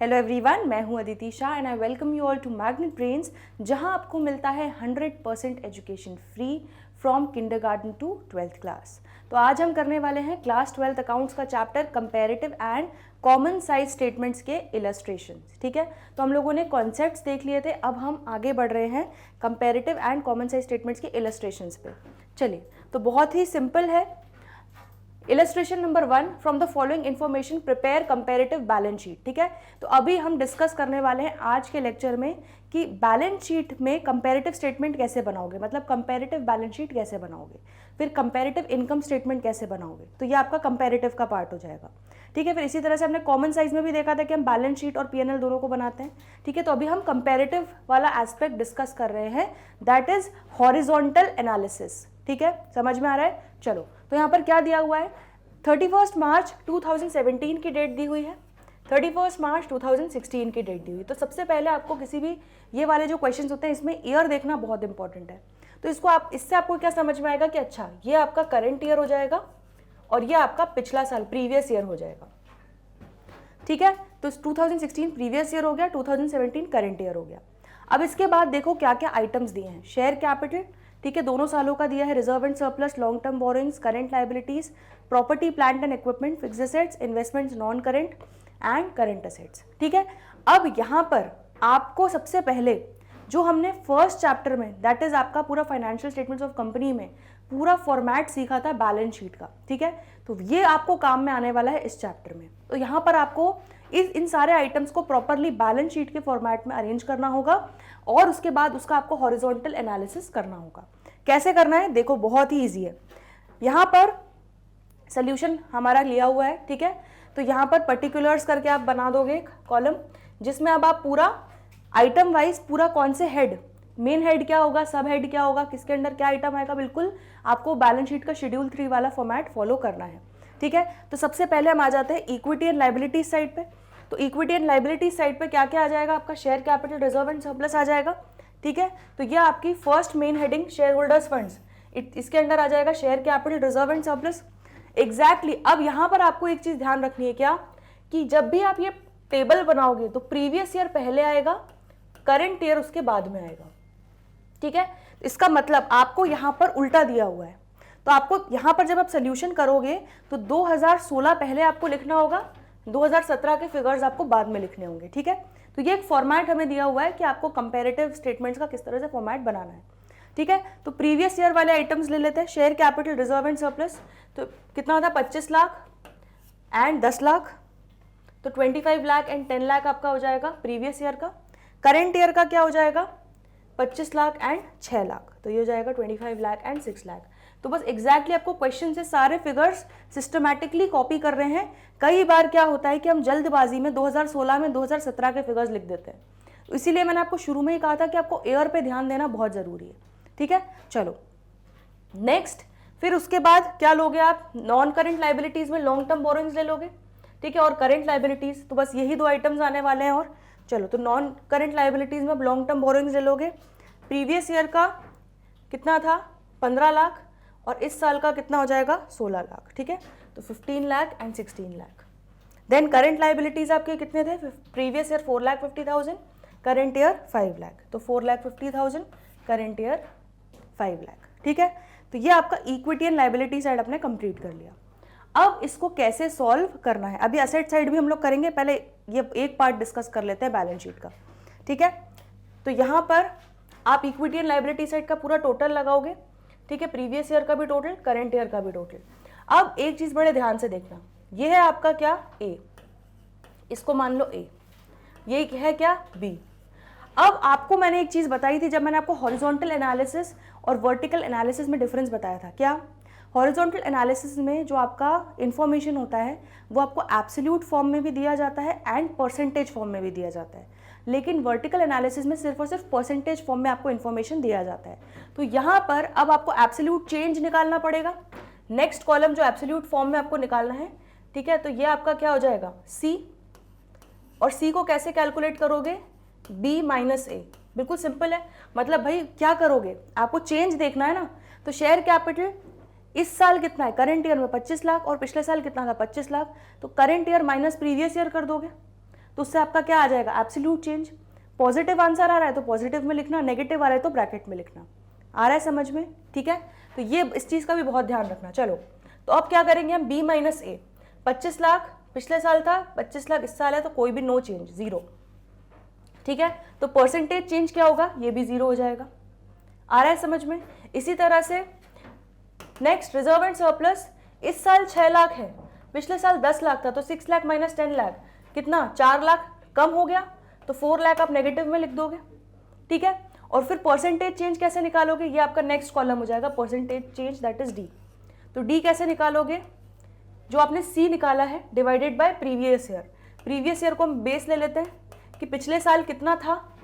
Hello everyone, मैं हूं Aditi Shah and I welcome you all to Magnet Brains, जहां आपको मिलता है 100% education free from kindergarten to 12th class. तो आज हम करने वाले हैं क्लास 12th अकाउंट्स का chapter comparative and common size statements के इलस्ट्रेशन। ठीक है, तो हम लोगों ने कॉन्सेप्ट्स देख लिए थे, अब हम आगे बढ़ रहे हैं comparative and common size statements के इलस्ट्रेशंस पे। चलिए, तो बहुत ही सिंपल है। Illustration number 1, from the following information prepare comparative balance sheet. ठीक है, तो अभी हम डिस्कस करने वाले हैं आज के लेक्चर में कि बैलेंस शीट में कंपैरेटिव स्टेटमेंट कैसे बनाओगे, मतलब कंपैरेटिव बैलेंस शीट कैसे बनाओगे, फिर कंपैरेटिव इनकम स्टेटमेंट कैसे बनाओगे। तो ये आपका कंपैरेटिव का पार्ट हो जाएगा। ठीक है, फिर इसी तरह से हमने कॉमन साइज में भी देखा था कि हम बैलेंस शीट और पीएनएल दोनों को बनाते हैं। ठीक है, तो अभी हम कंपैरेटिव वाला एस्पेक्ट डिस्कस कर रहे हैं, दैट इज हॉरिजॉन्टल एनालिसिस। ठीक है, समझ में आ रहा है। चलो, तो यहाँ पर क्या दिया हुआ है, 31 मार्च 2017 की डेट दी हुई है, 31 मार्च 2016 की डेट दी हुई है। तो सबसे पहले आपको किसी भी ये वाले जो क्वेश्चंस होते हैं इसमें ईयर देखना बहुत इंपॉर्टेंट है। तो इससे आपको क्या समझ में आएगा कि अच्छा ये आपका करंट ईयर हो जाएगा और ये आपका पिछला साल प्रीवियस ईयर हो जाएगा। ठीक है, तो 2016 प्रीवियस ईयर हो गया, 2017 करंट ईयर हो गया। अब इसके बाद देखो क्या क्या आइटम्स दिए हैं। शेयर कैपिटल, ठीक है, दोनों सालों का दिया है। Reserve and surplus, long term borrowings, current liabilities, property plant and equipment, fixed assets, investments, non current and current assets. ठीक है, अब यहाँ पर आपको सबसे पहले जो हमने फर्स्ट चैप्टर में, दैट इज आपका पूरा फाइनेंशियल स्टेटमेंट्स ऑफ कंपनी में पूरा फॉर्मेट सीखा था बैलेंस शीट का। ठीक है, तो ये आपको काम में आने वाला है इस चैप्टर में। तो यहाँ पर आपको इन सारे आइटम्स को प्रॉपरली बैलेंस शीट के फॉर्मेट में अरेंज करना होगा और उसके बाद उसका आपको हॉरिजॉन्टल एनालिसिस करना होगा। कैसे करना है देखो, बहुत ही ईजी है। यहाँ पर सोल्यूशन हमारा लिया हुआ है। ठीक है, तो यहाँ पर पर्टिकुलर्स करके आप बना दोगे एक कॉलम, जिसमें अब आप पूरा आइटम वाइज पूरा कौन से हेड, मेन हेड क्या होगा, सब हेड क्या होगा, किसके अंडर क्या आइटम आएगा, बिल्कुल आपको बैलेंस शीट का शेड्यूल 3 वाला फॉर्मेट फॉलो करना है। ठीक है, तो सबसे पहले हम आ जाते हैं इक्विटी एंड लायबिलिटीज साइड पे। तो इक्विटी एंड लायबिलिटीज साइड पे क्या क्या आ जाएगा, आपका share capital, reserve and surplus आ जाएगा। ठीक है, तो ये आपकी first main heading share holders funds, इसके अंडर आ जाएगा share capital, reserve and surplus. Exactly, अब यहाँ पर आपको एक चीज ध्यान रखनी है क्या, कि जब भी आप ये टेबल बनाओगे तो प्रीवियस ईयर पहले आएगा, करंट ईयर उसके बाद में आएगा। ठीक है, इसका मतलब आपको यहाँ पर उल्टा दिया हुआ है। तो आपको यहाँ पर जब आप सोल्यूशन करोगे तो 2016 पहले आपको लिखना होगा, 2017 के फिगर्स आपको बाद में लिखने होंगे। ठीक है, तो ये एक फॉर्मेट हमें दिया हुआ है कि आपको कंपैरेटिव स्टेटमेंट्स का किस तरह से फॉर्मेट बनाना है। ठीक है, तो प्रीवियस ईयर वाले आइटम्स ले लेते हैं। Share capital, reserve and surplus, तो कितना होता है, 25 लाख एंड 10 लाख, तो 25 लाख एंड 10 लाख आपका हो जाएगा प्रीवियस ईयर का। करंट ईयर का क्या हो जाएगा, 25 लाख एंड 6 लाख, तो ये हो जाएगा 25 लाख एंड 6 लाख। तो बस एग्जैक्टली आपको क्वेश्चन से सारे फिगर्स सिस्टमैटिकली कॉपी कर रहे हैं। कई बार क्या होता है कि हम जल्दबाजी में 2016 में 2017 के फिगर्स लिख देते हैं, तो इसीलिए मैंने आपको शुरू में ही कहा था कि आपको ईयर पे ध्यान देना बहुत जरूरी है। ठीक है, चलो नेक्स्ट, फिर उसके बाद क्या लोगे आप, नॉन करंट लायबिलिटीज में लॉन्ग टर्म बोरोइंग्स ले लोगे। ठीक है, और करंट लायबिलिटीज, तो बस यही दो आइटम्स आने वाले हैं। और चलो, तो नॉन करंट लायबिलिटीज में लॉन्ग टर्म बोरोइंग्स ले लोगे। प्रीवियस ईयर का कितना था, 15 लाख, और इस साल का कितना हो जाएगा, 16 लाख। ठीक है, तो 15 lakh and 16 lakh. Then current liabilities आपके कितने थे, previous year 4,50,000, current year 5 lakh, तो 4,50,000, करंट ईयर 5 लाख। ठीक है, तो ये आपका इक्विटी एंड लायबिलिटी साइड आपने कंप्लीट कर लिया। अब इसको कैसे सॉल्व करना है, अभी असेट साइड भी हम लोग करेंगे, पहले ये एक पार्ट डिस्कस कर लेते हैं बैलेंस शीट का। ठीक है, तो यहाँ पर आप इक्विटी एंड लायबिलिटी साइड का पूरा टोटल लगाओगे। ठीक है, प्रीवियस ईयर का भी टोटल, करंट ईयर का भी टोटल। अब एक चीज बड़े ध्यान से देखना, ये है आपका क्या, ए, इसको मान लो ए, ये है क्या, बी। अब आपको मैंने एक चीज बताई थी जब मैंने आपको हॉरिजॉन्टल एनालिसिस और वर्टिकल एनालिसिस में डिफरेंस बताया था। क्या, हॉरिजॉन्टल एनालिसिस में जो आपका इंफॉर्मेशन होता है वो आपको एब्सोल्यूट फॉर्म में भी दिया जाता है एंड परसेंटेज फॉर्म में भी दिया जाता है, लेकिन वर्टिकल एनालिसिस में सिर्फ और सिर्फ परसेंटेज फॉर्म में आपको इन्फॉर्मेशन दिया जाता है। तो यहाँ पर अब आपको एब्सोल्यूट चेंज निकालना पड़ेगा, नेक्स्ट कॉलम जो एब्सोल्यूट फॉर्म में आपको निकालना है। ठीक है, तो ये आपका क्या हो जाएगा, सी, और सी को कैसे कैलकुलेट करोगे, बी माइनस ए। बिल्कुल सिंपल है, मतलब भाई क्या करोगे, आपको चेंज देखना है ना। तो शेयर कैपिटल इस साल कितना है, करंट ईयर में 25 लाख, और पिछले साल कितना था, 25 लाख, तो current year minus previous year कर दोगे। तो उससे आपका क्या आ जाएगा, एब्सोल्यूट चेंज। पॉजिटिव आंसर आ रहा है तो पॉजिटिव में लिखना, नेगेटिव आ रहा है तो ब्रैकेट में लिखना। आ रहा है समझ में, ठीक है। तो ये इस चीज़ का भी बहुत ध्यान रखना। चलो तो अब क्या करेंगे हम, बी माइनस ए, 25 लाख पिछले साल था, 25 लाख इस साल है, तो कोई भी नो चेंज, जीरो, ठीक है। तो परसेंटेज चेंज क्या होगा, ये भी जीरो हो जाएगा। आ रहा है समझ में। इसी तरह से नेक्स्ट, रिजर्व एंड सरप्लस, इस साल 6 लाख है, पिछले साल 10 लाख था, तो 6 लाख माइनस 10 लाख कितना, 4 लाख कम हो गया, तो 4 लाख आप नेगेटिव में लिख दोगे, ठीक है। और फिर परसेंटेज चेंज कैसे निकालोगे, ये आपका नेक्स्ट कॉलम हो जाएगा, percentage change that is D. तो डी कैसे निकालोगे, जो आपने सी निकाला है divided by previous year. Previous year को हम बेस ले लेते हैं कि पिछले साल कितना था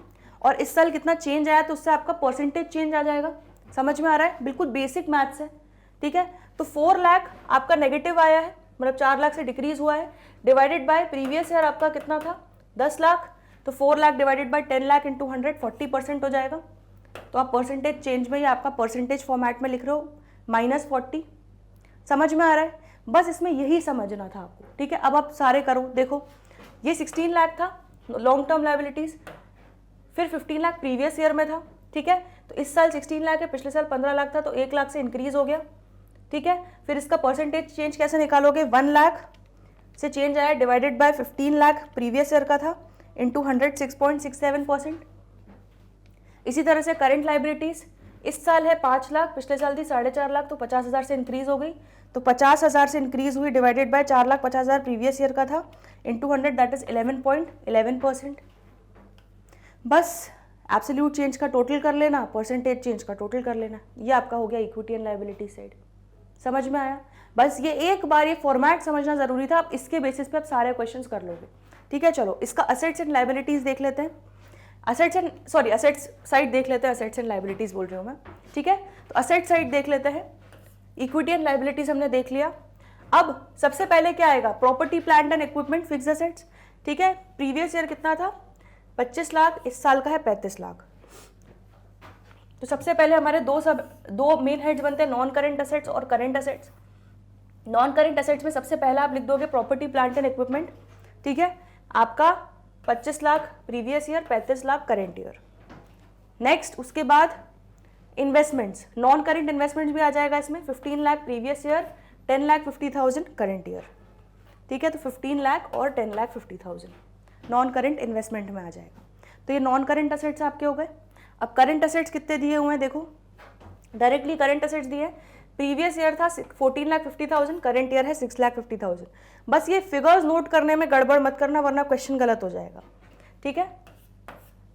और इस साल कितना चेंज आया, तो उससे आपका परसेंटेज चेंज आ जाएगा। समझ में आ रहा है, बिल्कुल बेसिक मैथ्स है, ठीक है। तो 4 लाख आपका नेगेटिव आया है, मतलब 4 लाख से डिक्रीज हुआ है, डिवाइडेड बाय प्रीवियस ईयर आपका कितना था, 10 लाख, तो 4 lakh divided bye 10 lakh into 100, 40% हो जाएगा। तो आप परसेंटेज चेंज में ही आपका परसेंटेज फॉर्मेट में लिख रहे हो -40। समझ में आ रहा है, बस इसमें यही समझना था आपको, ठीक है। अब आप सारे करो, देखो ये 16 लाख था लॉन्ग टर्म लायबिलिटीज, फिर 15 लाख प्रीवियस ईयर में था, ठीक है। तो इस साल 16 लाख है, पिछले साल 15 लाख था, तो 1 लाख से इंक्रीज हो गया, ठीक है। फिर इसका परसेंटेज चेंज कैसे निकालोगे, 1 लाख से चेंज आया divided by 15 lakh previous year का था इंटू 100, 6.67%। इसी तरह से करंट लाइबिलिटीज, इस साल है 5 लाख, पिछले साल थी 4.5 लाख, तो 50,000 से इंक्रीज हो गई, तो 50,000 से इंक्रीज हुई डिवाइडेड बाय 4,50,000 प्रीवियस ईयर का था इंटू 100, दैट इज 11.11%। बस एब्सोल्यूट चेंज का टोटल कर लेना, परसेंटेज चेंज का टोटल कर लेना, ये आपका हो गया इक्विटी एंड लायबिलिटी साइड। समझ में आया, बस ये एक बार ये फॉर्मेट समझना जरूरी था, आप इसके बेसिस पे आप सारे क्वेश्चंस कर लोगे, ठीक है। चलो इसका असेट्स एंड लायबिलिटीज देख लेते हैं, असेट्स साइड देख लेते हैं, असेट्स एंड लायबिलिटीज बोल रही हूँ मैं, ठीक है। तो असेट साइड देख लेते हैं, इक्विटी एंड लायबिलिटीज हमने देख लिया। अब सबसे पहले क्या आएगा, property plant and equipment fixed assets, ठीक है। प्रीवियस ईयर कितना था, 25 लाख, इस साल का है 35 लाख। तो सबसे पहले हमारे दो मेन हेड्स बनते हैं, नॉन करेंट असेट्स और current assets. Non current assets में सबसे पहला आप लिख दोगे प्रॉपर्टी प्लांट एंड इक्विपमेंट, ठीक है। आपका 25 lakh previous year, 35 lakh current year. Next उसके बाद इन्वेस्टमेंट्स, नॉन करेंट इन्वेस्टमेंट्स भी आ जाएगा इसमें, 15 lakh previous year, 10,50,000 current year, ठीक है। तो 15 लाख और 10,50,000 नॉन करेंट इन्वेस्टमेंट में आ जाएगा। तो ये नॉन करेंट असेट्स आपके हो गए। अब करेंट असेट्स कितने दिए हुए हैं, देखो डायरेक्टली करेंट असेट्स दिए हैं, प्रीवियस ईयर था 14,50,000, करेंट ईयर है 6,50,000। बस ये फिगर्स नोट करने में गड़बड़ मत करना, वरना क्वेश्चन गलत हो जाएगा, ठीक है।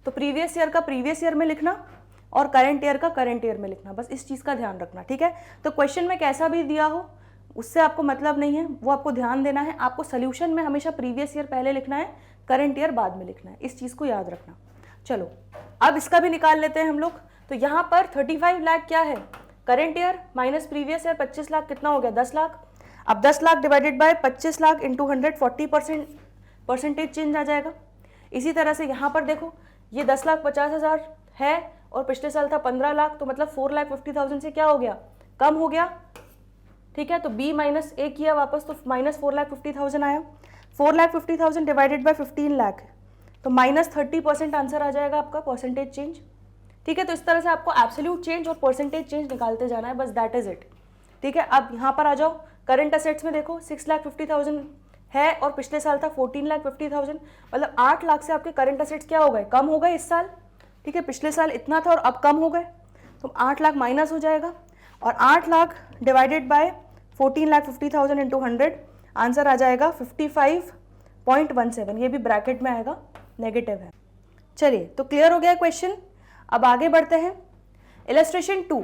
तो प्रीवियस ईयर का प्रीवियस ईयर में लिखना और करेंट ईयर का करेंट ईयर में लिखना, बस इस चीज़ का ध्यान रखना, ठीक है। तो क्वेश्चन में कैसा भी दिया हो उससे आपको मतलब नहीं है, वो आपको ध्यान देना है। आपको सोल्यूशन में हमेशा प्रीवियस ईयर पहले लिखना है, करंट ईयर बाद में लिखना है, इस चीज़ को याद रखना। चलो अब इसका भी निकाल लेते हैं हम लोग। तो यहाँ पर 35 लाख क्या है, current year minus previous year 25 lakh कितना हो गया, 10 लाख। अब 10 lakh divided by 25 lakh into 100, 40% percentage change आ जाएगा। इसी तरह से यहाँ पर देखो ये 10,50,000 है और पिछले साल था 15 लाख, तो मतलब 4,50,000 से क्या हो गया, कम हो गया, ठीक है। तो बी माइनस ए किया वापस, तो माइनस 4,50,000 आया। 4,50,000 डिवाइडेड बाय 15 लाख, तो -30% आंसर आ जाएगा आपका परसेंटेज चेंज, ठीक है। तो इस तरह से आपको एब्सोल्यूट चेंज और परसेंटेज चेंज निकालते जाना है, बस दैट इज इट, ठीक है। अब यहाँ पर आ जाओ, करंट असेट्स में देखो 6,50,000 है और पिछले साल था 14,50,000, मतलब 8 लाख से आपके करंट असेट्स क्या हो गए, कम हो गए इस साल, ठीक है। पिछले साल इतना था और अब कम हो गए, तो 8 लाख माइनस हो जाएगा और 8 lakh divided by 14,50,000 into 100, answer आ जाएगा 55.17, ये भी ब्रैकेट में आएगा, नेगेटिव है। चलिए तो क्लियर हो गया क्वेश्चन। अब आगे बढ़ते हैं। Illustration 2,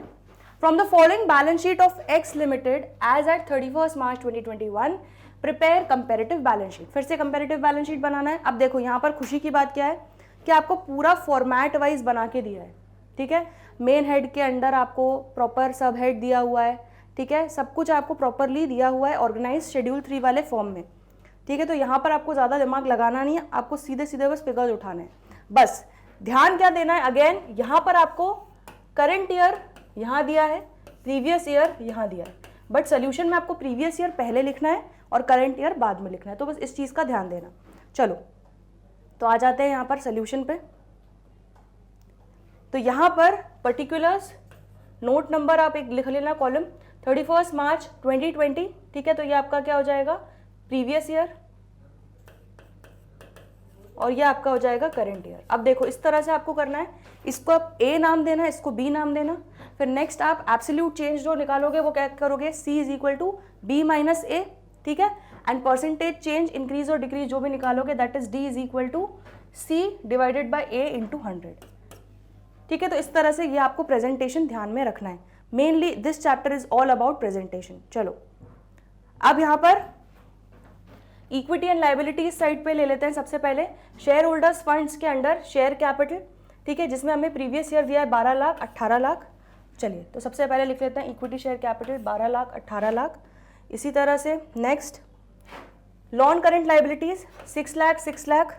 from the following balance sheet of X limited as at 31 March 2021 prepare comparative balance sheet. फिर से कंपेरेटिव बैलेंस शीट बनाना है। अब देखो यहाँ पर खुशी की बात क्या है कि आपको पूरा फॉर्मेट वाइज बना के दिया है, ठीक है। मेन हेड के अंडर आपको प्रॉपर सब हेड दिया हुआ है, ठीक है। सब कुछ आपको प्रॉपरली दिया हुआ है ऑर्गेनाइज शेड्यूल 3 वाले फॉर्म में, ठीक है। तो यहाँ पर आपको ज़्यादा दिमाग लगाना नहीं है, आपको सीधे सीधे बस फिगर्स उठाने हैं। बस ध्यान क्या देना है, अगेन यहाँ पर आपको करंट ईयर यहाँ दिया है, प्रीवियस ईयर यहाँ दिया है, बट सोल्यूशन में आपको प्रीवियस ईयर पहले लिखना है और करंट ईयर बाद में लिखना है, तो बस इस चीज़ का ध्यान देना। चलो तो आ जाते हैं यहाँ पर सोल्यूशन पे। तो यहाँ पर पर्टिकुलर्स नोट नंबर आप एक लिख लेना कॉलम 31 मार्च 2020, ठीक है। तो ये आपका क्या हो जाएगा, प्रीवियस ईयर, और ये आपका हो जाएगा करंट ईयर। अब देखो इस तरह से आपको करना है, इसको आप ए नाम देना, इसको बी नाम देना। फिर नेक्स्ट आप एब्सोल्यूट चेंज जो निकालोगे वो क्या करोगे, C is equal to B minus A, ठीक है। एंड परसेंटेज चेंज इंक्रीज और डिक्रीज जो भी निकालोगे that is D is equal to C divided by A into 100, ठीक है। तो इस तरह से ये आपको प्रेजेंटेशन ध्यान में रखना है। Mainly this chapter is all about presentation. चलो अब यहाँ पर इक्विटी एंड लाइबिलिटी साइड पे ले लेते हैं। सबसे पहले शेयर होल्डर्स फंड्स के अंडर शेयर कैपिटल, ठीक है, जिसमें हमें प्रीवियस ईयर दिया है 12 लाख 18 लाख। चलिए तो सबसे पहले लिख लेते हैं equity share capital 12 lakh 18 lakh. इसी तरह से next non current liabilities 6 lakh 6 lakh,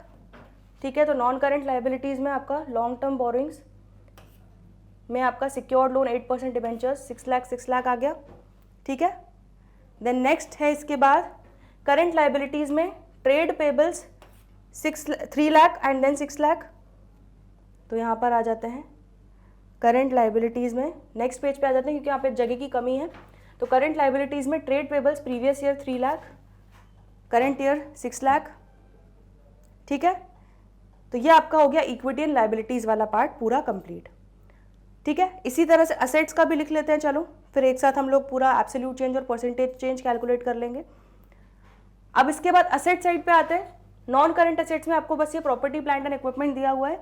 ठीक है। तो नॉन करेंट लाइबिलिटीज में आपका लॉन्ग टर्म बोरिंग्स में आपका सिक्योर्ड लोन 8% डिबेंचर्स 6 लाख आ गया, ठीक है। देन नेक्स्ट है इसके बाद करंट लाइबिलिटीज में trade payables 3 lakh and then 6 lakh. तो यहाँ पर आ जाते हैं करंट लाइबिलिटीज में, नेक्स्ट पेज पे आ जाते हैं क्योंकि यहाँ पे जगह की कमी है। तो करंट लाइबिलिटीज में trade pebbles previous year 3 lakh, current year 6 lakh, ठीक है। तो ये आपका हो गया इक्विटी एंड लाइबिलिटीज वाला पार्ट पूरा कंप्लीट, ठीक है। इसी तरह से असेट्स का भी लिख लेते हैं। चलो फिर एक साथ हम लोग पूरा एब्सोल्यूट चेंज और परसेंटेज चेंज कैलकुलेट कर लेंगे। अब इसके बाद असेट साइड पे आते हैं। नॉन करंट असेट्स में आपको बस ये प्रॉपर्टी प्लांट एंड इक्विपमेंट दिया हुआ है।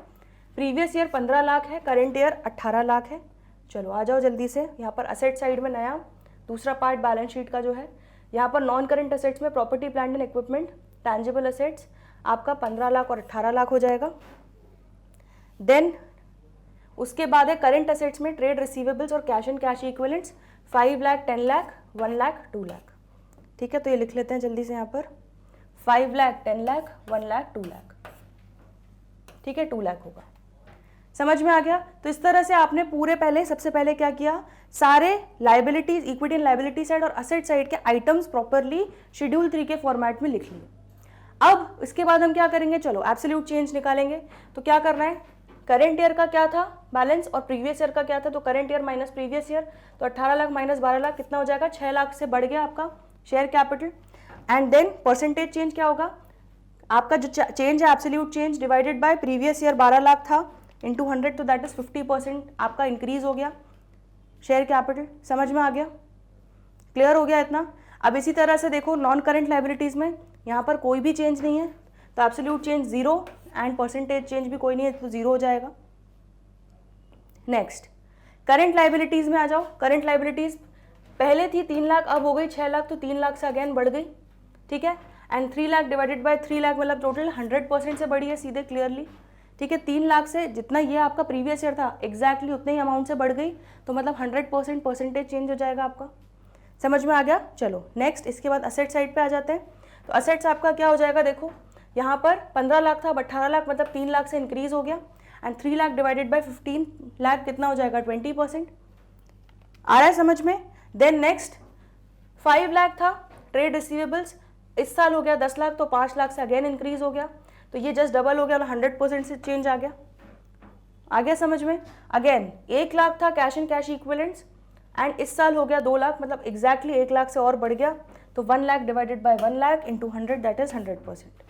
प्रीवियस ईयर 15 लाख है, करंट ईयर 18 लाख है। चलो आ जाओ जल्दी से। यहाँ पर असेट साइड में नया दूसरा पार्ट बैलेंस शीट का जो है, यहाँ पर नॉन करंट असेट्स में property plant and equipment tangible assets आपका 15 लाख और 18 लाख हो जाएगा। देन उसके बाद है करंट असेट्स में ट्रेड रिसीवेबल्स और cash and cash equivalents 5 lakh 10 lakh 1 lakh 2 lakh, ठीक है। तो ये लिख लेते हैं जल्दी से यहाँ पर 5 लाख 10 लाख 1 लाख 2 लाख, ठीक है। 2 लाख होगा, समझ में आ गया। तो इस तरह से आपने पूरे पहले सबसे पहले क्या किया, सारे liabilities equity and liability side और असेट साइड के आइटम्स प्रॉपरली शेड्यूल 3 के फॉर्मेट में लिख लिए। अब इसके बाद हम क्या करेंगे, चलो एब्सोल्यूट चेंज निकालेंगे। तो क्या करना है, करंट ईयर का क्या था बैलेंस और प्रीवियस ईयर का क्या था। तो current year minus previous year, तो 18 लाख माइनस 12 लाख कितना हो जाएगा, 6 लाख से बढ़ गया आपका share capital. And then percentage change क्या होगा, आपका जो चेंज है absolute change divided by previous year 12 lakh था इंटू 100, तो दैट इज 50% आपका इंक्रीज हो गया शेयर कैपिटल। समझ में आ गया, क्लियर हो गया इतना। अब इसी तरह से देखो नॉन करंट लाइबिलिटीज में यहाँ पर कोई भी चेंज नहीं है, तो absolute change 0 and percentage change भी कोई नहीं है, तो 0 हो जाएगा। नेक्स्ट करंट लाइबिलिटीज में आ जाओ। करंट लाइबिलिटीज पहले थी 3 लाख, अब हो गई 6 लाख, तो 3 लाख से अगेन बढ़ गई, ठीक है। And 3 lakh divided bye 3 lakh मतलब टोटल 100% से बढ़ी है सीधे क्लियरली, ठीक है। 3 लाख से जितना ये आपका प्रीवियस ईयर था एग्जैक्टली उतने ही अमाउंट से बढ़ गई, तो मतलब 100% परसेंटेज चेंज हो जाएगा आपका। समझ में आ गया। चलो नेक्स्ट इसके बाद असेट साइड पे आ जाते हैं। तो असेट्स आपका क्या हो जाएगा, देखो यहाँ पर 15 लाख था, अब 18 लाख मतलब 3 लाख से इंक्रीज हो गया। And 3 lakh divided bye 15 lakh कितना हो जाएगा, 20%। आ रहा है समझ में। देन नेक्स्ट 5 लाख था ट्रेड रिसीवेबल्स, इस साल हो गया 10 लाख, तो 5 लाख से अगेन इंक्रीज हो गया, तो ये जस्ट डबल हो गया, 100% से चेंज आ गया समझ में। अगेन 1 लाख था cash and cash equivalents, and इस साल हो गया 2 लाख मतलब एग्जैक्टली 1 लाख से और बढ़ गया, तो 1 lakh divided bye 1 lakh into 100 that is 100%।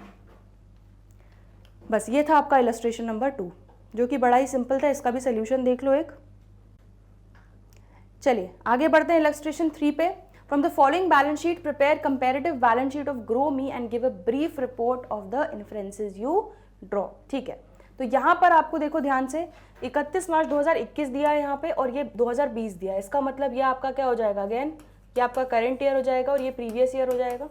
बस ये था आपका इलस्ट्रेशन नंबर 2, जो कि बड़ा ही सिंपल था। इसका भी सोल्यूशन देख लो एक। चलिए आगे बढ़ते हैं इलस्ट्रेशन 3 पे। From the following balance sheet prepare comparative balance sheet of grow me and give a brief report of the inferences you draw, ठीक है। तो यहाँ पर आपको देखो ध्यान से 31 मार्च 2021 दिया है यहाँ पे, और ये 2020 दिया है। इसका मतलब ये आपका क्या हो जाएगा, अगेन ये आपका करंट ईयर हो जाएगा और ये प्रीवियस ईयर हो जाएगा,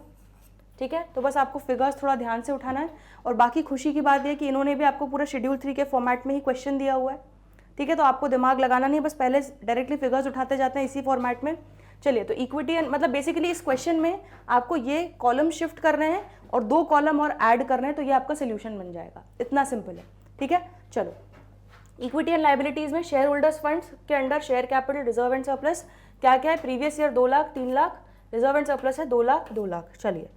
ठीक है। तो बस आपको फिगर्स थोड़ा ध्यान से उठाना है। और बाकी खुशी की बात यह कि इन्होंने भी आपको पूरा शेड्यूल 3 के फॉर्मेट में ही क्वेश्चन दिया हुआ है, ठीक है। तो आपको दिमाग लगाना नहीं है, बस पहले डायरेक्टली फिगर्स उठाते जाते हैं इसी फॉर्मेट में। चलिए तो इक्विटी मतलब बेसिकली इस क्वेश्चन में आपको ये कॉलम शिफ्ट करने हैं और 2 कॉलम और ऐड करने हैं, तो ये आपका सोल्यूशन बन जाएगा। इतना सिंपल है, ठीक है। चलो इक्विटी एंड लाइबिलिटीज में शेयर होल्डर्स फंड्स के under share capital reserve and surplus क्या क्या है, previous year 2 lakh 3 lakh, reserve and surplus है 2 लाख 2 लाख। चलिए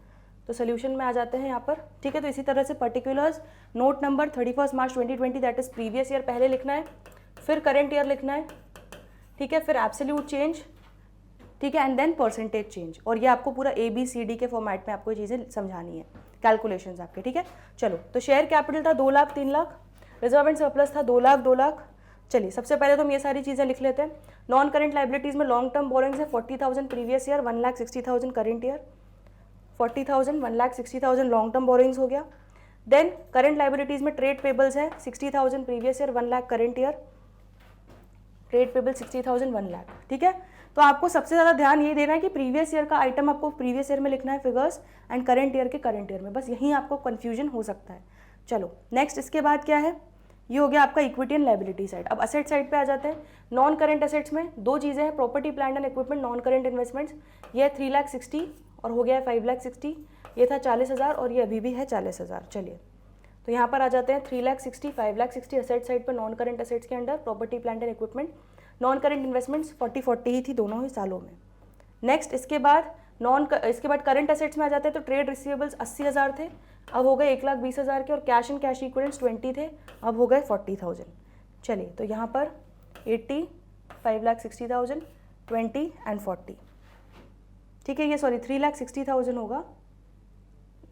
तो सोल्यूशन में आ जाते हैं यहाँ पर, ठीक है। तो इसी तरह से particulars note number 31 March 2020 that is previous year पहले लिखना है, फिर करंट ईयर लिखना है, ठीक है, फिर एब्सोल्यूट चेंज, ठीक है, एंड देन परसेंटेज चेंज। और ये आपको पूरा ABCD के फॉर्मेट में आपको ये चीज़ें समझानी है, कैलकुलेशंस आपके, ठीक है। चलो, तो शेयर कैपिटल था 2 lakh 3 lakh, reserve and surplus था 2 लाख 2 लाख। चलिए सबसे पहले तो हम ये सारी चीज़ें लिख लेते हैं। नॉन करेंट लाइबिलिटीज़ में लॉन्ग टर्म बोरिंग्स है 40,000 previous year, 1,60,000 current year, 40,000 1,60,000 long term borings हो गया। देन करेंट लाइबिलिटीज़ में ट्रेड पेबल्स है 60,000 previous year, 1 lakh current year, trade payable 60,000 1 lakh, ठीक है। तो आपको सबसे ज़्यादा ध्यान ये देना है कि प्रीवियस ईयर का आइटम आपको प्रीवियस ईयर में लिखना है फिगर्स, एंड करेंट ईयर के करेंट ईयर में, बस यहीं आपको कन्फ्यूजन हो सकता है। चलो नेक्स्ट, इसके बाद क्या है, ये हो गया आपका इक्विटी एंड लाइबिलिटी साइड। अब असेट साइड पे आ जाते हैं। नॉन करेंट असेट्स में 2 चीज़ें हैं, property plant and equipment, non current investments, ये 3,60,000 और हो गया है 5,60,000, ये था 40,000 और ये अभी भी है 40,000। चलिए तो यहाँ पर आ जाते हैं 3,60,000 5,60,000 असेट साइड पर नॉन करेंट असेट्स के under, property plant and equipment. Non current investments 40-40 ही थी दोनों ही सालों में। नेक्स्ट इसके बाद इसके बाद करंट असेट्स में आ जाते हैं। तो ट्रेड रिसीवेबल्स 80,000 थे, अब हो गए 1,20,000 के, और कैश एंड कैश इक्विवेलेंट्स 20 थे, अब हो गए 40,000। चलिए तो यहाँ पर 80, 5,60,000, 20 एंड 40, ठीक है। ये सॉरी 3,60,000 होगा,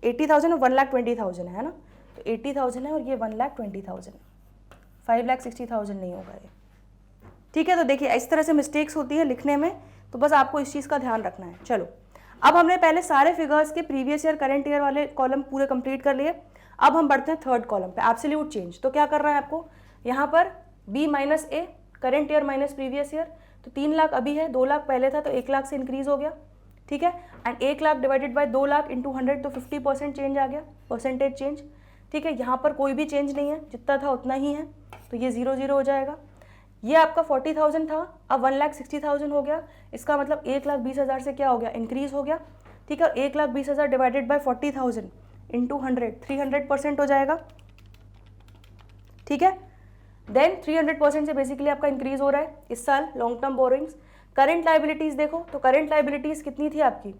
80,000 और 1,20,000 है ना, तो 80,000 है और ये 1,20,000, 5,60,000 नहीं होगा ये, ठीक है। तो देखिए इस तरह से मिस्टेक्स होती है लिखने में, तो बस आपको इस चीज़ का ध्यान रखना है। चलो अब हमने पहले सारे फिगर्स के प्रीवियस ईयर करंट ईयर वाले कॉलम पूरे कंप्लीट कर लिए। अब हम बढ़ते हैं थर्ड कॉलम पे, एब्सोल्यूट चेंज। तो क्या करना है आपको, यहाँ पर B minus A, current year minus previous year. तो 3 लाख अभी है, 2 लाख पहले था, तो 1 लाख से इंक्रीज हो गया, ठीक है। And 1 lakh divided bye 2 lakh into 100, तो 50% चेंज आ गया, परसेंटेज चेंज, ठीक है। यहाँ पर कोई भी चेंज नहीं है, जितना था उतना ही है, तो ये 0-0 हो जाएगा। ये आपका 40,000 था, अब 1,60,000 हो गया, इसका मतलब 1,20,000 से क्या हो गया, इंक्रीज हो गया, ठीक है। 1,20,000 डिवाइडेड बाय 40,000 इंटू 100, 300% हो जाएगा, ठीक है। देन 300% से बेसिकली आपका इंक्रीज हो रहा है इस साल long term borings. Current liabilities देखो, तो करंट लाइबिलिटीज कितनी थी आपकी,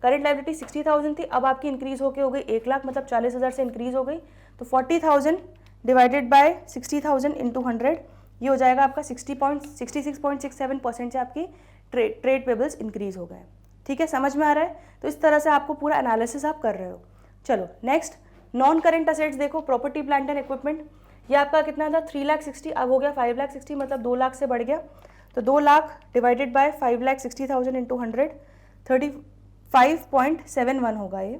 करंट लाइबिलिटी 60,000 थी, अब आपकी इंक्रीज होके हो गई 1 लाख, मतलब 40,000 से इंक्रीज हो गई। तो 40,000 डिवाइडेड बाय 60,000 इंटू 100, ये हो जाएगा आपका 66.67% से आपकी ट्रेड पेबल्स इंक्रीज हो गए, ठीक है। समझ में आ रहा है, तो इस तरह से आपको पूरा एनालिसिस आप कर रहे हो। चलो नेक्स्ट, नॉन करेंट असेट्स देखो, प्रॉपर्टी प्लांट एंड इक्विपमेंट, ये आपका कितना था 3,60,000, अब हो गया 5,60,000, मतलब 2 लाख से बढ़ गया। तो 2 लाख डिवाइडेड बाय 5,60,000 इंटू 100, 35.71 होगा ये,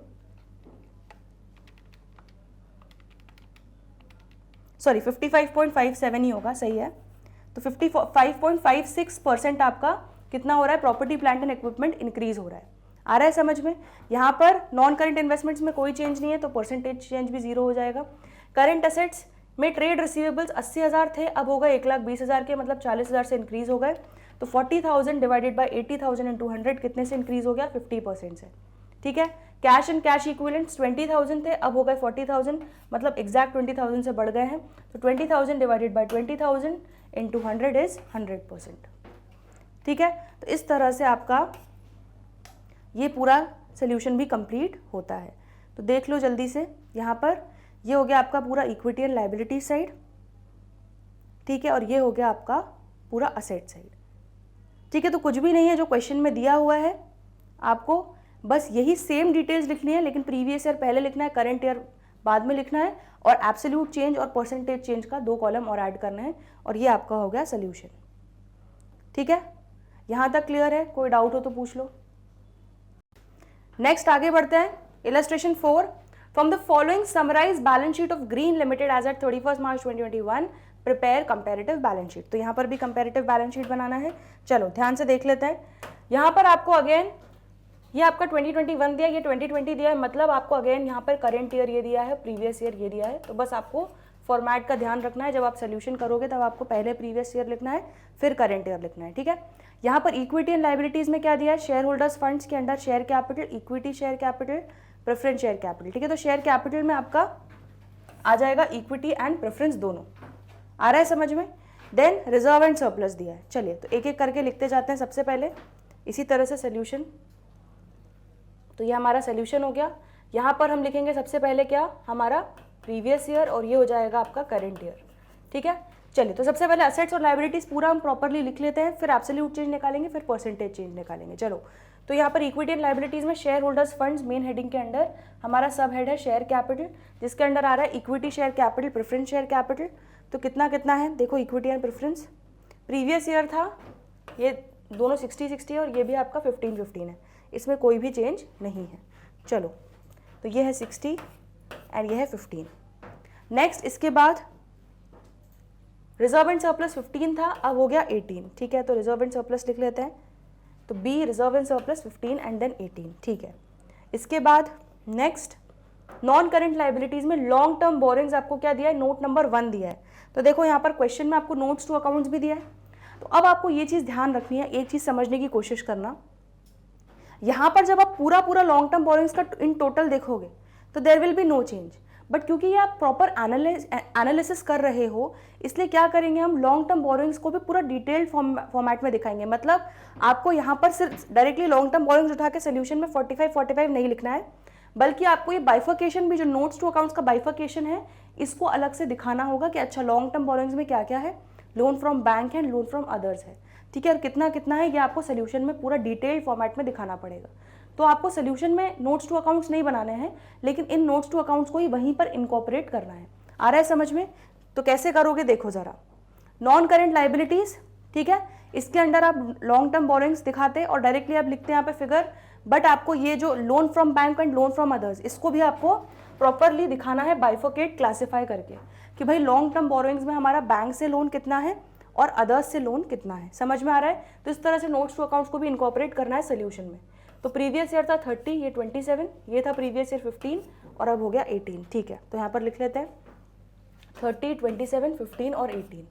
सॉरी 55.57 ही होगा, सही है। तो 55.56% आपका कितना हो रहा है, property plant and equipment increase हो रहा है। आ रहा है समझ में। यहाँ पर नॉन करेंट इन्वेस्टमेंट्स में कोई चेंज नहीं है, तो परसेंटेज चेंज भी 0 हो जाएगा। करंट असेट्स में ट्रेड रिसीवेबल्स 80,000 थे, अब हो गए 1,20,000 के, मतलब 40,000 से इंक्रीज हो गए। तो 40,000 डिवाइडेड बाय 80,000 इंटू 100 कितने से इंक्रीज हो गया, 50% से, ठीक है। कैश एंड कैश इक्विवेलेंट्स 20,000 थे, अब हो गए 40,000, मतलब एग्जैक्ट 20,000 से बढ़ गए हैं। तो 20,000 डिवाइडेड बाय 20,000 इंटू 100 इज 100%, ठीक है। तो इस तरह से आपका ये पूरा सोल्यूशन भी कंप्लीट होता है। तो देख लो जल्दी से, यहाँ पर ये हो गया आपका पूरा इक्विटी एंड लाइबिलिटी साइड, ठीक है, और ये हो गया आपका पूरा असेट साइड, ठीक है। तो कुछ भी नहीं है जो क्वेश्चन में दिया हुआ है, आपको बस यही सेम डिटेल्स लिखनी है, लेकिन प्रीवियस ईयर पहले लिखना है, करंट ईयर बाद में लिखना है, और एब्सोल्यूट चेंज और परसेंटेज चेंज का 2 कॉलम और ऐड करना है, और ये आपका हो गया सोल्यूशन, ठीक है। यहाँ तक क्लियर है, कोई डाउट हो तो पूछ लो। नेक्स्ट आगे बढ़ते हैं, illustration 4। From the following summarised balance sheet of Green limited as at 31 March 2021, prepare comparative balance sheet. तो यहाँ पर भी कंपेरेटिव बैलेंस शीट बनाना है। चलो ध्यान से देख लेते हैं। यहाँ पर आपको अगेन ये आपका 2021 दिया, ये 2020 दिया है, मतलब आपको अगेन यहाँ पर करंट ईयर ये दिया है, प्रीवियस ईयर ये दिया है। तो बस आपको फॉर्मेट का ध्यान रखना है, जब आप सोल्यूशन करोगे तब आपको पहले प्रीवियस ईयर लिखना है, फिर करंट ईयर लिखना है, ठीक है। यहाँ पर इक्विटी एंड लाइबिलिटीज में क्या दिया है, शेयर होल्डर्स फंड्स के under share capital, equity share capital, preference share capital, ठीक है। तो शेयर कैपिटल में आपका आ जाएगा इक्विटी एंड प्रेफरेंस दोनों। आ रहा है समझ में। देन रिजर्व एंड सरप्लस दिया है। चलिए तो एक एक करके लिखते जाते हैं। सबसे पहले इसी तरह से सोल्यूशन, तो ये हमारा सोल्यूशन हो गया। यहाँ पर हम लिखेंगे सबसे पहले क्या, हमारा प्रीवियस ईयर, और ये हो जाएगा आपका करंट ईयर। ठीक है, चलिए तो सबसे पहले असेट्स और लाइबिलिटीज पूरा हम प्रॉपरली लिख लेते हैं, फिर एब्सोल्यूट चेंज निकालेंगे, फिर परसेंटेज चेंज निकालेंगे। चलो, तो यहाँ पर इक्विटी एंड लाइबिलिटीज में share holders funds main heading के अंडर हमारा सब हेड है शेयर कैपिटल, जिसके अंडर आ रहा है equity share capital, preference share capital. तो कितना कितना है, देखो equity and preference, previous year था ये दोनों 60-60 और ये भी आपका 15-15 है, इसमें कोई भी चेंज नहीं है। चलो, तो ये है 60 एंड ये है 15। नेक्स्ट इसके बाद रिजर्व एंड सरप्लस 15 था, अब हो गया 18। ठीक है, तो रिजर्व एंड सरप्लस लिख लेते हैं, तो B reserve and surplus 15 and then 18। ठीक है, इसके बाद नेक्स्ट नॉन करंट लाइबिलिटीज में लॉन्ग टर्म बोरिंग्स आपको क्या दिया है, नोट नंबर 1 दिया है। तो देखो यहाँ पर क्वेश्चन में आपको नोट्स टू अकाउंट्स भी दिया है। तो अब आपको ये चीज़ ध्यान रखनी है, एक चीज़ समझने की कोशिश करना, यहाँ पर जब आप पूरा पूरा लॉन्ग टर्म बोरिंग्स का इन टोटल देखोगे तो there will be no change, but क्योंकि ये आप प्रॉपर एनालिसिस कर रहे हो, इसलिए क्या करेंगे हम, लॉन्ग टर्म बोरिंग्स को भी पूरा डिटेल्ड फॉर्मेट में दिखाएंगे। मतलब आपको यहाँ पर सिर्फ डायरेक्टली लॉन्ग टर्म बोरिंग्स उठा के सोल्यूशन में 45 नहीं लिखना है, बल्कि आपको ये बाइफर्केशन भी, जो नोट्स टू अकाउंट्स का बाइफर्केशन है, इसको अलग से दिखाना होगा कि अच्छा लॉन्ग टर्म बोरिंग्स में क्या क्या है, लोन फ्रॉम बैंक है, लोन फ्रॉम अदर्स है। ठीक है, और कितना कितना है ये आपको सोल्यूशन में पूरा डिटेल्ड फॉर्मेट में दिखाना पड़ेगा। तो आपको सोल्यूशन में नोट्स टू अकाउंट्स नहीं बनाने हैं, लेकिन इन नोट्स टू अकाउंट्स को ही वहीं पर इनकॉर्पोरेट करना है। आ रहा है समझ में? तो कैसे करोगे देखो जरा, नॉन करेंट लाइबिलिटीज, ठीक है, इसके अंडर आप लॉन्ग टर्म बोरिंग्स दिखाते और डायरेक्टली आप लिखते हैं यहाँ पे फिगर, बट आपको ये जो loan from bank and loan from others, इसको भी आपको प्रॉपरली दिखाना है, बाइफोकेट क्लासिफाई करके कि भाई लॉन्ग टर्म बोरिंग्स में हमारा बैंक से लोन कितना है और अदर्स से लोन कितना है। समझ में आ रहा है? तो इस तरह से नोट्स टू अकाउंट्स को भी इनकॉर्पोरेट करना है सोल्यूशन में। तो प्रीवियस ईयर था 30, ये 27, ये था प्रीवियस ईयर 15 और अब हो गया 18। ठीक है, तो यहाँ पर लिख लेते हैं 30, 27, 15 और 18।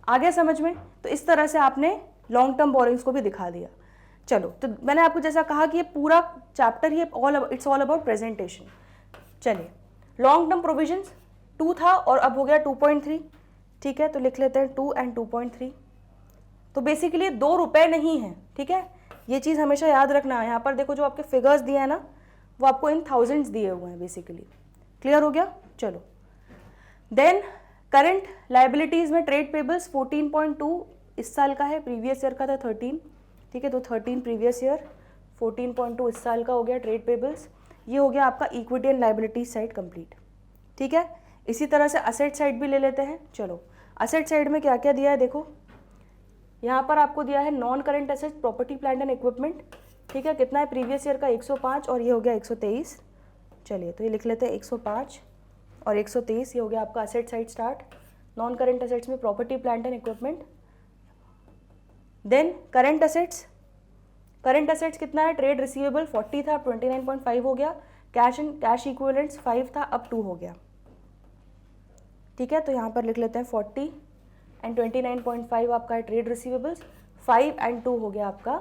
आ गया समझ में? तो इस तरह से आपने लॉन्ग टर्म बोरिंग्स को भी दिखा दिया। चलो, तो मैंने आपको जैसा कहा कि ये पूरा chapter he it's all about presentation. चलिए, लॉन्ग टर्म प्रोविजंस 2 था और अब हो गया 2.3। ठीक है, तो लिख लेते हैं 2 एंड 2.3। तो बेसिकली 2 रुपए नहीं है। ठीक है, ये चीज़ हमेशा याद रखना है। यहाँ पर देखो जो आपके फिगर्स दिए हैं ना, वो आपको इन थाउजेंड्स दिए हुए हैं बेसिकली। क्लियर हो गया? चलो, देन करंट लाइबिलिटीज में ट्रेड पेबल्स 14.2 इस साल का है, प्रीवियस ईयर का था 13। ठीक है, तो 13 प्रीवियस ईयर, 14.2 इस साल का हो गया ट्रेड पेबल्स। ये हो गया आपका equity and liability side complete. ठीक है, इसी तरह से असेट साइड भी ले लेते हैं। चलो, असेट साइड में क्या क्या दिया है देखो, यहाँ पर आपको दिया है non current asset, property plant and equipment. ठीक है, कितना है, प्रीवियस ईयर का 105 और ये हो गया 123। चलिए, तो ये लिख लेते हैं 105 और 123, ये हो गया आपका asset side start. Non current assets में property plant and equipment. Then current assets, current assets कितना है, ट्रेड रिसीवेबल 40 था, 29.5 हो गया। कैश एंड कैश इक्विवेलेंट्स 5 था, अब 2 हो गया। ठीक है, तो यहाँ पर लिख लेते हैं 40 एंड 29.5 आपका है ट्रेड रिसीवेबल्स, 5 एंड 2 हो गया आपका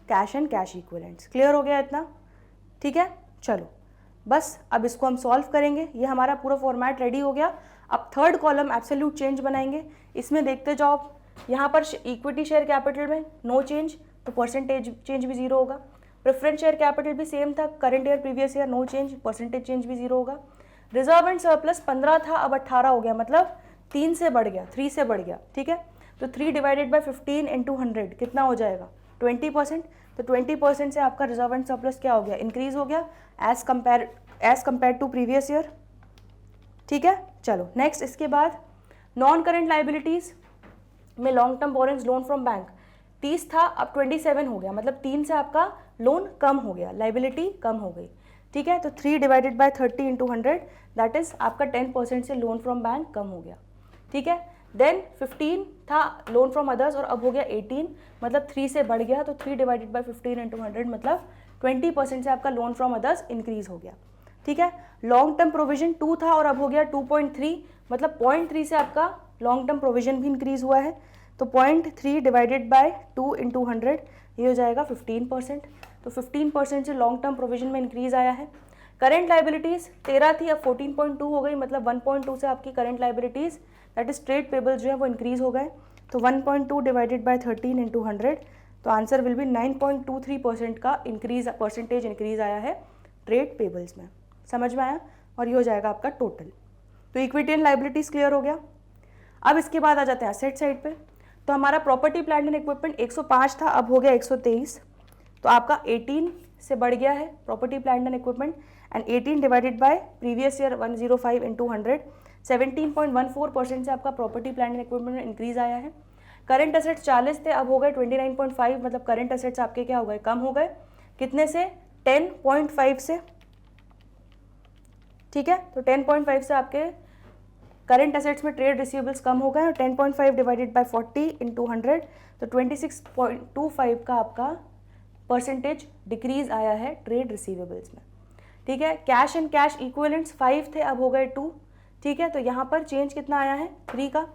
cash and cash equivalents. Clear हो गया इतना? ठीक है, चलो बस अब इसको हम सॉल्व करेंगे। ये हमारा पूरा फॉर्मेट रेडी हो गया। अब थर्ड कॉलम एब्सोल्यूट चेंज बनाएंगे। इसमें देखते जाओ, यहाँ पर इक्विटी शेयर कैपिटल में नो चेंज, तो परसेंटेज चेंज भी 0 होगा। प्रेफरेंस शेयर कैपिटल भी सेम था, current year previous year no change, percentage change भी 0 होगा। रिजर्व एंड सरप्लस 15 था, अब 18 हो गया, मतलब 3 से बढ़ गया, 3 से बढ़ गया। ठीक है, तो 3 डिवाइडेड बाई 15 इंटू 100 कितना हो जाएगा, 20%। तो 20% से आपका रिजर्व एंड सरप्लस क्या हो गया, इंक्रीज हो गया as compared to previous year. ठीक है, चलो नेक्स्ट इसके बाद नॉन करेंट लाइबिलिटीज में long term borrowings, loan from bank 30 था, अब 27 हो गया, मतलब 3 से आपका लोन कम हो गया, लाइबिलिटी कम हो गई। ठीक है, तो 3 divided by 30 into 100 that is आपका 10% से लोन फ्रॉम बैंक कम हो गया। ठीक है, देन 15 था लोन फ्रॉम अदर्स और अब हो गया 18, मतलब 3 से बढ़ गया, तो 3 डिवाइडेड बाय 15 इंटू 100 मतलब 20% से आपका लोन फ्रॉम अदर्स इंक्रीज हो गया। ठीक है, लॉन्ग टर्म प्रोविजन 2 था और अब हो गया 2.3, मतलब 0.3 से आपका लॉन्ग टर्म प्रोविजन भी इंक्रीज हुआ है, तो 0.3 डिवाइडेड बाय 2 इंटू 100 ये हो जाएगा 15%। तो 15% से लॉन्ग टर्म प्रोविजन में इंक्रीज आया है। करंट लाइबिलिटीज 13 थी, अब 14.2 हो गई, मतलब 1.2 से आपकी current liabilities that is trade payables जो है वो इंक्रीज हो गए। तो 1.2 डिवाइडेड बाय 13 इंटू 100, तो आंसर विल बी 9.23% का इंक्रीज, परसेंटेज इंक्रीज आया है ट्रेड पेबल्स में। समझ में आया? और ये हो जाएगा आपका टोटल। तो इक्विटी एंड लाइबिलिटीज क्लियर हो गया। अब इसके बाद आ जाते हैं एसेट साइड पे। तो हमारा प्रॉपर्टी प्लांट एंड इक्विपमेंट 105 था, अब हो गया 123। तो आपका 18 से बढ़ गया है property plant and equipment, and 18 divided by previous year 105 into 100, 17.14% से आपका प्रॉपर्टी प्लांट एंड इक्विपमेंट में इंक्रीज आया है। करंट एसेट्स 40 थे, अब हो गए 29.5, मतलब करंट एसेट्स आपके क्या हो गए, कम हो गए। कितने से? 10.5 से। ठीक है, तो 10.5 से आपके करंट एसेट्स में ट्रेड रिसीवेबल्स कम हो गए, और 10.5 डिवाइडेड बाय 40 इंटू 100, तो 26.25 का आपका परसेंटेज डिक्रीज आया है ट्रेड रिसीवेबल्स में। ठीक है, कैश एंड कैश इक्विवेलेंट्स 5 थे, अब हो गए 2। ठीक है, तो यहाँ पर चेंज कितना आया है? 3 का।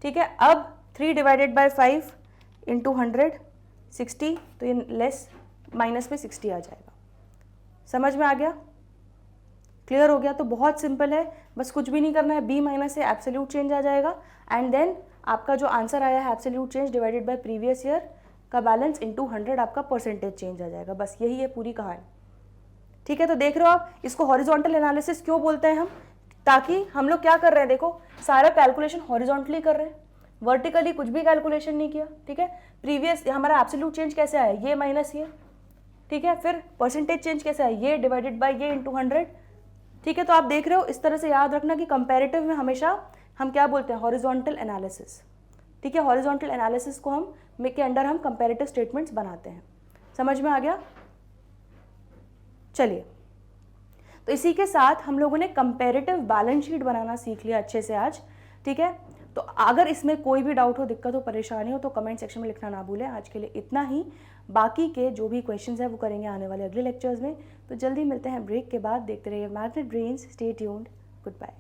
ठीक है, अब 3 डिवाइडेड बाय 5 इंटू 100, 60, तो ये लेस माइनस में 60 आ जाएगा। समझ में आ गया? क्लियर हो गया? तो बहुत सिंपल है, बस कुछ भी नहीं करना है, बी माइनस से एब्सोल्यूट चेंज आ जाएगा, एंड देन आपका जो आंसर आया है absolute change divided by previous year का बैलेंस इंटू 100 आपका परसेंटेज चेंज आ जाएगा। बस यही है पूरी कहानी। ठीक है, तो देख रहे हो आप, इसको हॉरिजॉन्टल एनालिसिस क्यों बोलते हैं हम? ताकि हम लोग क्या कर रहे हैं, देखो सारा कैलकुलेशन हॉरिजॉन्टली कर रहे हैं, वर्टिकली कुछ भी कैलकुलेशन नहीं किया। ठीक है, प्रीवियस हमारा एब्सोल्यूट चेंज कैसे आया, ये माइनस ये। ठीक है, फिर परसेंटेज चेंज कैसे आया, ये डिवाइडेड बाय ये इंटू 100। ठीक है, तो आप देख रहे हो, इस तरह से याद रखना कि कंपैरेटिव में हमेशा हम क्या बोलते हैं, हॉरिजॉन्टल एनालिसिस। ठीक है, हॉरिजॉन्टल एनालिसिस को हम के अंडर हम कंपैरेटिव स्टेटमेंट्स बनाते हैं। समझ में आ गया? चलिए, तो इसी के साथ हम लोगों ने कंपैरेटिव बैलेंस शीट बनाना सीख लिया अच्छे से आज। ठीक है, तो अगर इसमें कोई भी डाउट हो, दिक्कत हो, परेशानी हो, तो कमेंट सेक्शन में लिखना ना भूलें। आज के लिए इतना ही, बाकी के जो भी क्वेश्चंस हैं वो करेंगे आने वाले अगले लेक्चर्स में। तो जल्दी मिलते हैं ब्रेक के बाद। देखते रहिए Magnet Brains, stay tuned, good bye.